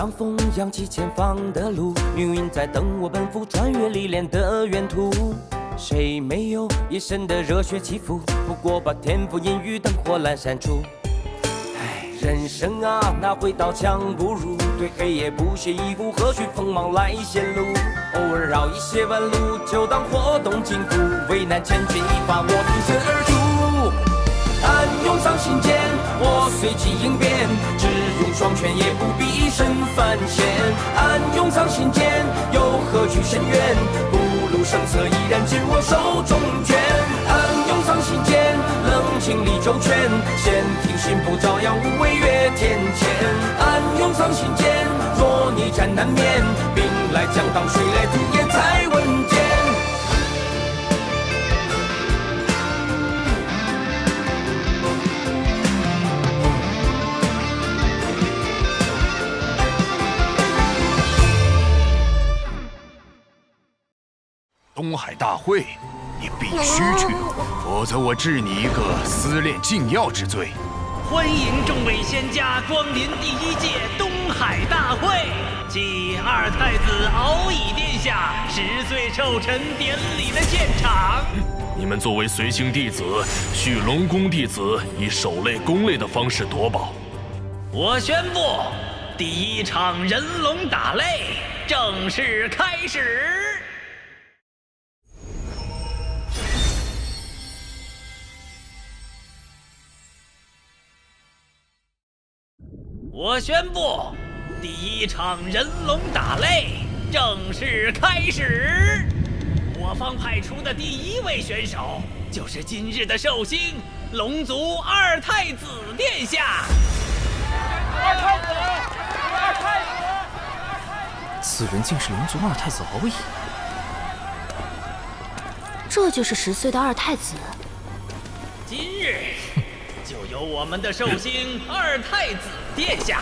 让风扬起前方的路，命运在等我奔赴穿越历练的远途。谁没有一身的热血起伏？不过把天赋阴雨灯火阑珊处。人生啊，哪会刀枪不入？对黑夜不屑一顾，何须锋芒来显露？偶尔绕一些弯路，就当活动筋骨。为难千钧一发，我挺身而出。暗涌上心间，我随机应变，只用双拳也不必一身凡险。暗涌上心间，又何惧深渊？不露声色，依然紧握手中拳。暗涌上心间，冷静理周全，闲庭信步，朝阳无畏越天堑。暗涌上心间，若逆战难免，兵来将挡，水来土掩才稳健。东海大会，你必须去，否则我治你一个私炼禁药之罪。欢迎众位仙家光临第1届东海大会，即二太子敖乙殿下10岁寿辰典礼的现场。你们作为随行弟子，需龙宫弟子以守类攻类的方式夺宝。我宣布，第1场人龙打擂正式开始。我宣布，第1场人龙打擂正式开始。我方派出的第1位选手，就是今日的寿星龙族二太子殿下。二太子！此人竟是龙族二太子敖乙，这就是10岁的二太子。今日就由我们的寿星二太子殿下，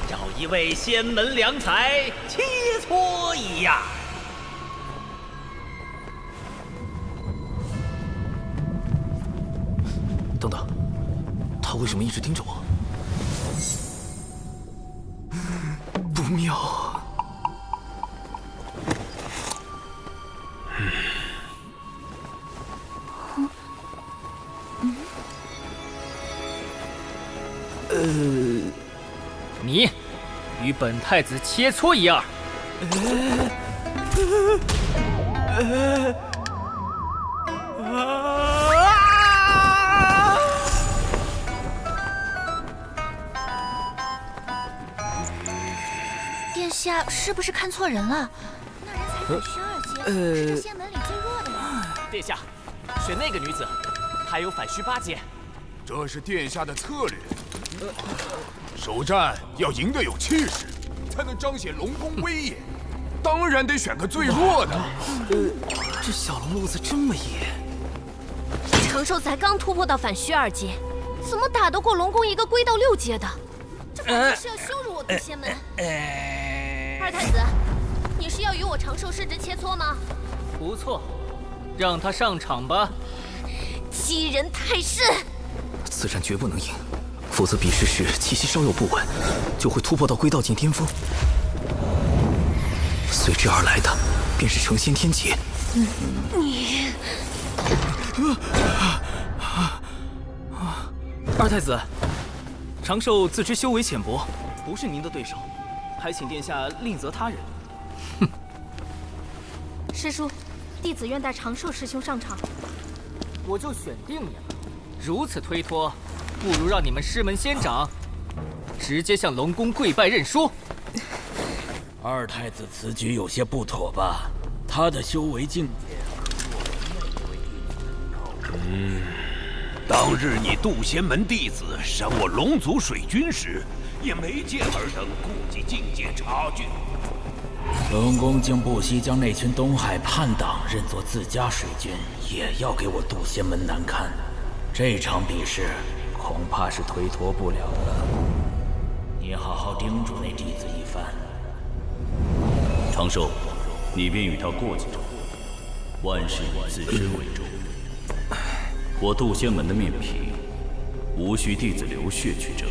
找一位仙门良才切磋一样。等等，他为什么一直盯着我？不妙。你与本太子切磋一二。殿下是不是看错人了？那人才反虚2阶，是这仙门里最弱的人。殿下，选那个女子，她有反虚8阶。这是殿下的策略。首战要赢得有气势，才能彰显龙宫威严。当然得选个最弱的。这小龙路子这么野。长寿才刚突破到反虚2阶，怎么打得过龙宫一个归到6阶的？这仿佛是要羞辱我渡仙门。二太子，你是要与我长寿师侄切磋吗？不错，让他上场吧。欺人太甚！此战绝不能赢，否则比试时气息稍有不稳，就会突破到归道境巅峰。随之而来的便是成仙天劫。你，二太子，长寿自知修为浅薄，不是您的对手，还请殿下另择他人。师叔，弟子愿带长寿师兄上场。我就选定你了。如此推脱，不如让你们师门仙长直接向龙宫跪拜认输。二太子此举有些不妥吧？他的修为境界当日你渡仙门弟子伤我龙族水军时，也没见尔等顾及境界差距。龙宫竟不惜将那群东海叛党认作自家水军，也要给我渡仙门难堪。这场比试恐怕是推脱不了了。你好好叮嘱那弟子一番。长寿，你便与他过几招，万事以自身为重。我渡仙门的面皮，无需弟子流血去争。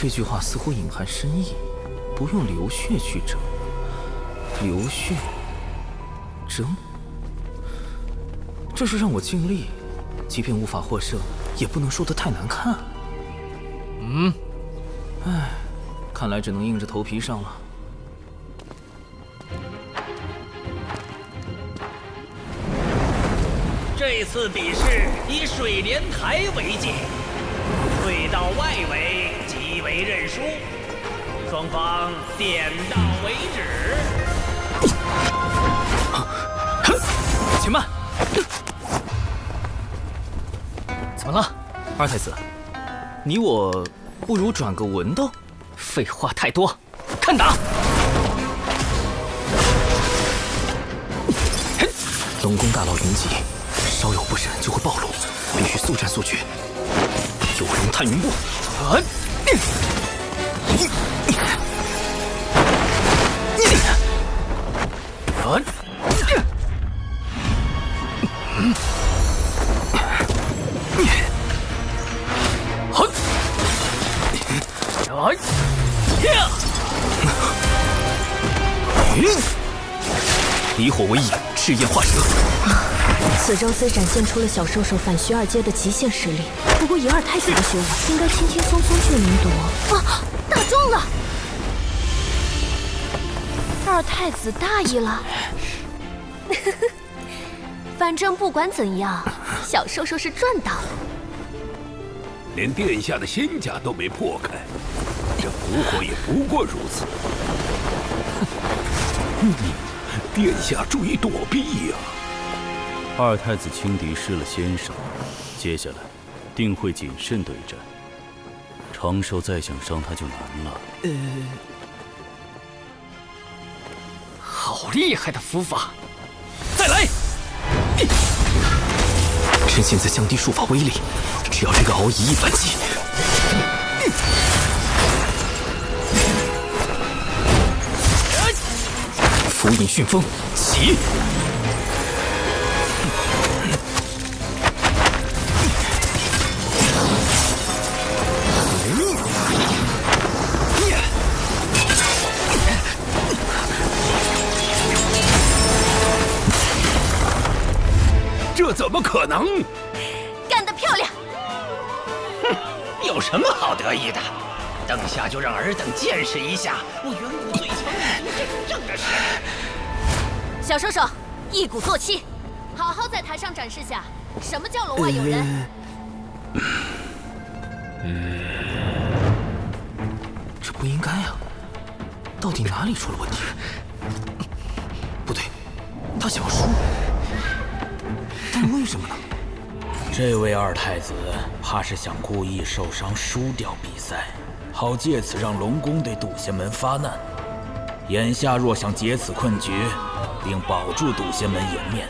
这句话似乎隐含深意，不用流血去争。流血，争，这是让我尽力，即便无法获胜，也不能说得太难看。唉，看来只能硬着头皮上了。这次比试以水莲台为界，退到外围即为认输，双方点到为止。且慢！怎么了，二太子？你我不如转个文斗？废话太多，看打！龙宫大佬云集，稍有不慎就会暴露，必须速战速决。有容探云步。离火为引，赤焰化蛇。此招虽展现出了小兽兽反虚二阶的极限实力，不过以二太子的修为，应该轻轻松松就能夺。啊，打中了！二太子大意了。反正不管怎样，小兽兽是赚到了。连殿下的仙甲都没破开，这蛊火也不过如此。殿下注意躲避呀！二太子轻敌失了先手，接下来定会谨慎对战。长寿再想伤他就难了。好厉害的符法！再来！趁现在降低术法威力，只要这个敖乙一反击。符引旋风，起！这怎么可能？干得漂亮！哼，有什么好得意的？等下就让尔等见识一下我远古最强异族真正的实力。小兽兽，一鼓作气，好好在台上展示下什么叫龙外有人。这不应该啊！到底哪里出了问题？不对，他想输，但是为什么呢？这位二太子怕是想故意受伤输掉比赛，好借此让龙宫对笃仙门发难。眼下若想解此困局，并保住笃仙门颜面，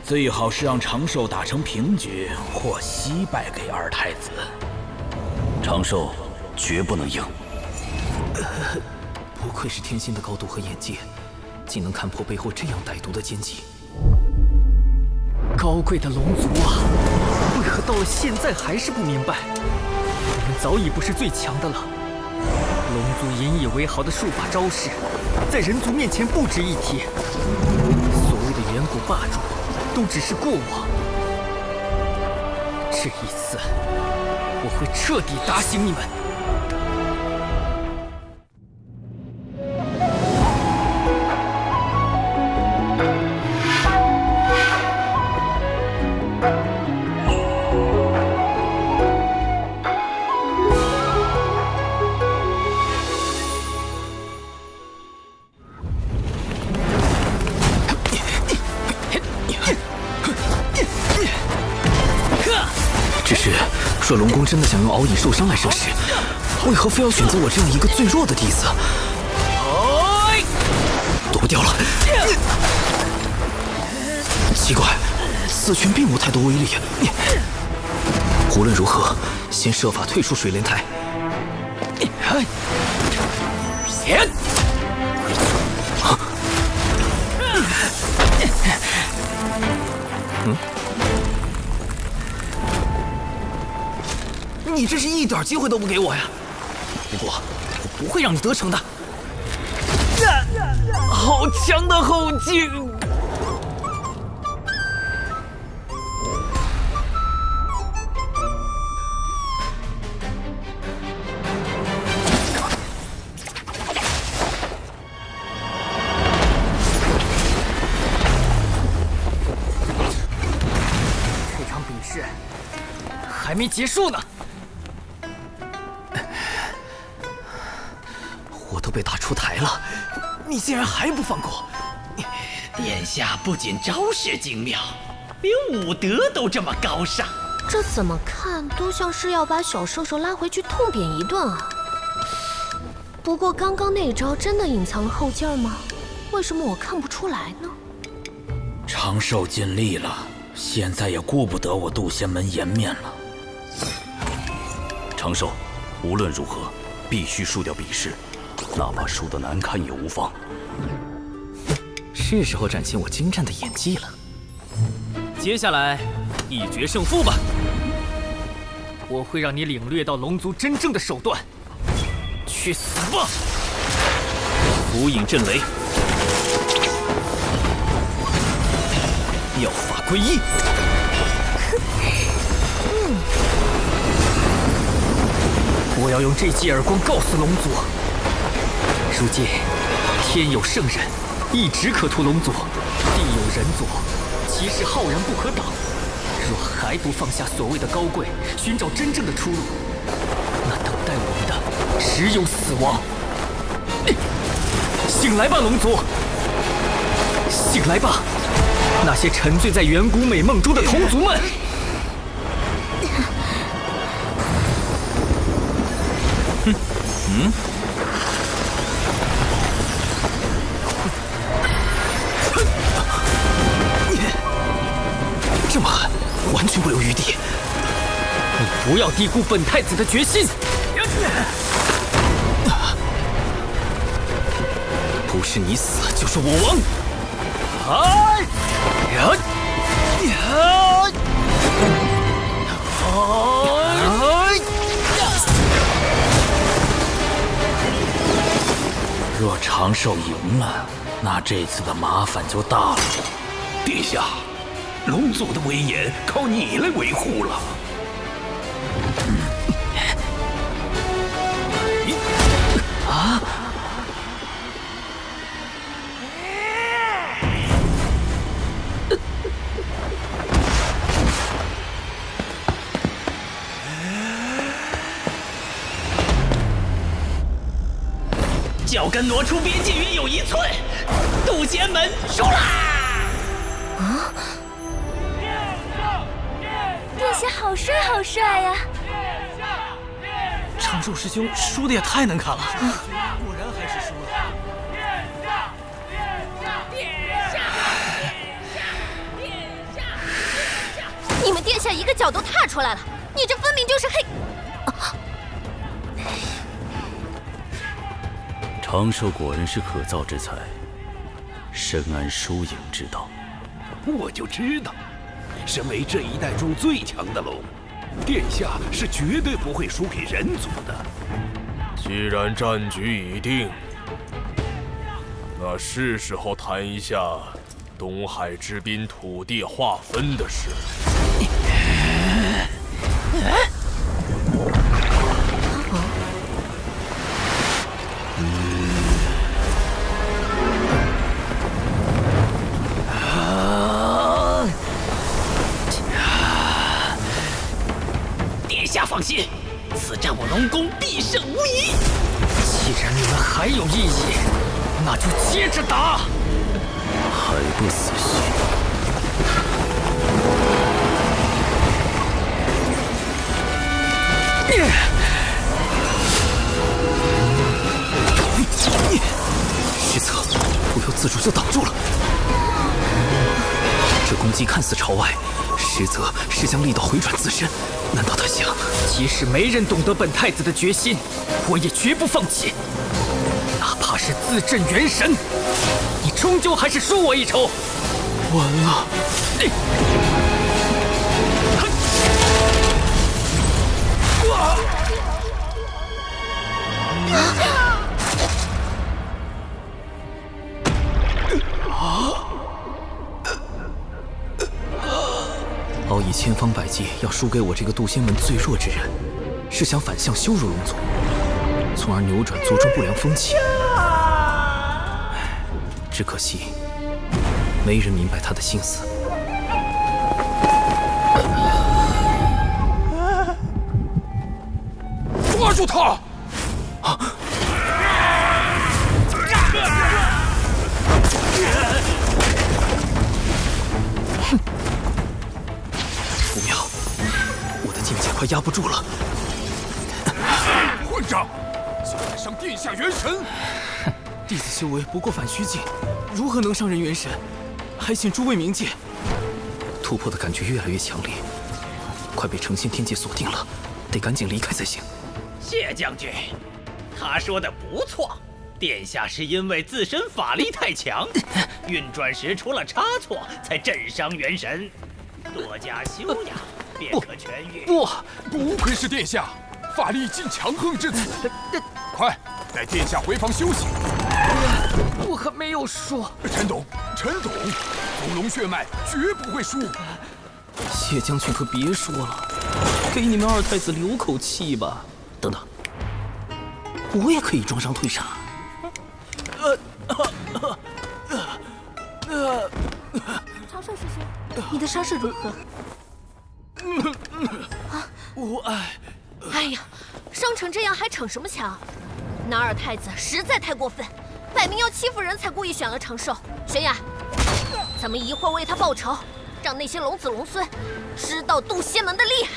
最好是让长寿打成平局或惜败给二太子。长寿绝不能赢。不愧是天仙的高度和眼界，竟能看破背后这样歹毒的奸计。高贵的龙族啊，为何到了现在还是不明白？我们早已不是最强的了。龙族引以为豪的术法招式，在人族面前不值一提。所谓的远古霸主，都只是过往。这一次，我会彻底打醒你们。只是，若龙宫真的想用敖乙受伤来生事，为何非要选择我这样一个最弱的弟子？躲不掉了。奇怪，此拳并无太多威力。无论如何，先设法退出水莲台。你这是一点机会都不给我呀！不过，我不会让你得逞的。好强的后劲！这场比试还没结束呢。我都被打出台了，你竟然还不放过！殿下不仅招式精妙，连武德都这么高尚。这怎么看都像是要把小兽兽拉回去痛扁一顿啊！不过刚刚那招真的隐藏后劲儿吗？为什么我看不出来呢？长寿尽力了，现在也顾不得我渡仙门颜面了。长寿，无论如何必须输掉比试，哪怕输得难看也无妨。是时候展现我精湛的演技了。接下来，一决胜负吧！我会让你领略到龙族真正的手段。去死吧！符影震雷，妙法归一。我要用这记耳光告诉龙族，如今天有圣人，一直可屠龙族；地有人族，其势浩然不可挡。若还不放下所谓的高贵，寻找真正的出路，那等待我们的只有死亡。醒来吧，龙族！醒来吧，那些沉醉在远古美梦中的同族们！这么狠，完全不留余地。你不要低估本太子的决心。不是你死，就是我亡。若长寿赢了，那这次的麻烦就大了。殿下，龙族的威严靠你来维护了。脚跟挪出边界约有1寸，渡仙门输啦！殿下好帅好帅呀！长寿师兄输的也太难看了，果然还是输了。你们殿下一个脚都踏出来了，你这分明就是黑。长寿果然是可造之材，深谙输赢之道。我就知道，身为这一代中最强的龙，殿下是绝对不会输给人族的。既然战局已定，那是时候谈一下东海之滨土地划分的事。殿下放心，此战我龙宫必胜无疑。既然你们还有异议，那就接着打。还不死心？虚策，不由自主就挡住了。这攻击看似朝外，实则是将力道回转自身。难道他想，即使没人懂得本太子的决心，我也绝不放弃。哪怕是自震元神，你终究还是输我一筹。完了！方百计要输给我这个渡仙门最弱之人，是想反向羞辱龙族，从而扭转族中不良风气。只可惜，没人明白他的心思。抓住他！不妙，我的境界快压不住了。混账！竟敢伤殿下元神！弟子修为不过反虚境，如何能伤人元神？还请诸位明鉴。突破的感觉越来越强烈，快被成仙天界锁定了，得赶紧离开才行。谢将军，他说的不错，殿下是因为自身法力太强，运转时出了差错，才震伤元神。多加修养，便可痊愈。不愧是殿下，法力竟强横至此。快，带殿下回房休息。我还没有说。陈董，从龙血脉绝不会输。谢将军可别说了，给你们二太子留口气吧。等等，我也可以装伤退杀。长寿师兄，你的伤势如何？无碍。哎呀，伤成这样还逞什么强？那二太子实在太过分，摆明要欺负人才故意选了长寿。玄雅，咱们一会儿为他报仇，让那些龙子龙孙知道渡仙门的厉害。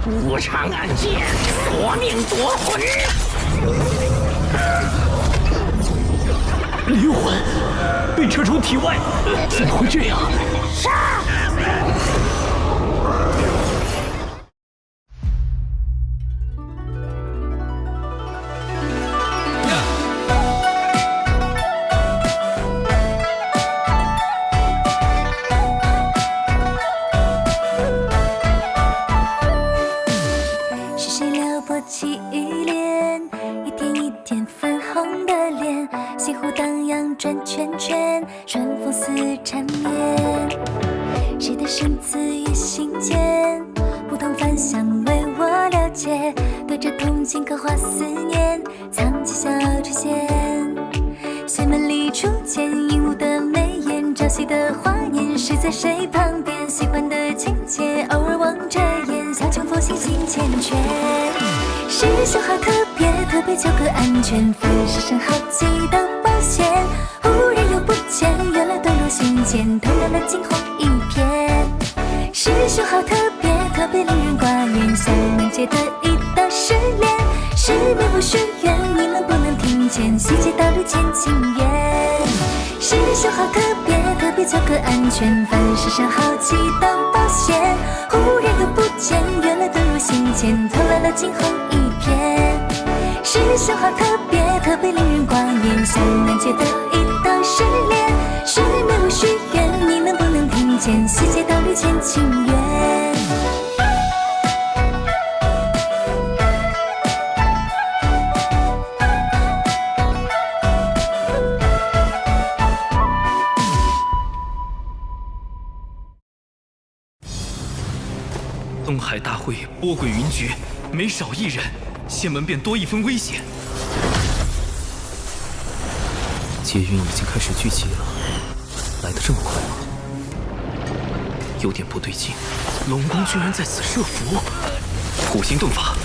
无常暗箭，夺命夺魂。灵魂被车出体外，怎么会这样？杀！起依恋，一天一天粉红的脸，西湖荡漾转圈圈，春风似缠绵。谁的生词也心间，不同凡响为我了解，对着铜镜刻画思念，藏起小垂涎。仙门里初见鹦鹉的眉眼，朝夕的华年，谁在谁旁边？喜欢的情节，偶尔望着眼，小琼佛心心缱绻。师兄好特别，特别求个安全，凡世上好奇的冒险。忽然又不见，原来遁入心间，透亮了惊鸿一瞥。师兄好特别，特别令人挂念，像难解的一道失恋。失眠不许愿，你能不能听见？细节道路见情缘。师兄好特别，特别求个安全，凡世上好奇的冒险。忽然又不见，原来遁入心间，透亮了惊鸿一瞥。师兄好特别，特别令人挂念，像难解的一道失恋。失眠不许愿，你能不能听见？细节道路见情缘。东海大会波诡云谲，每少一人，仙门便多一分危险。劫云已经开始聚集了，来得这么快吗？有点不对劲，龙宫居然在此设伏，虎形遁法。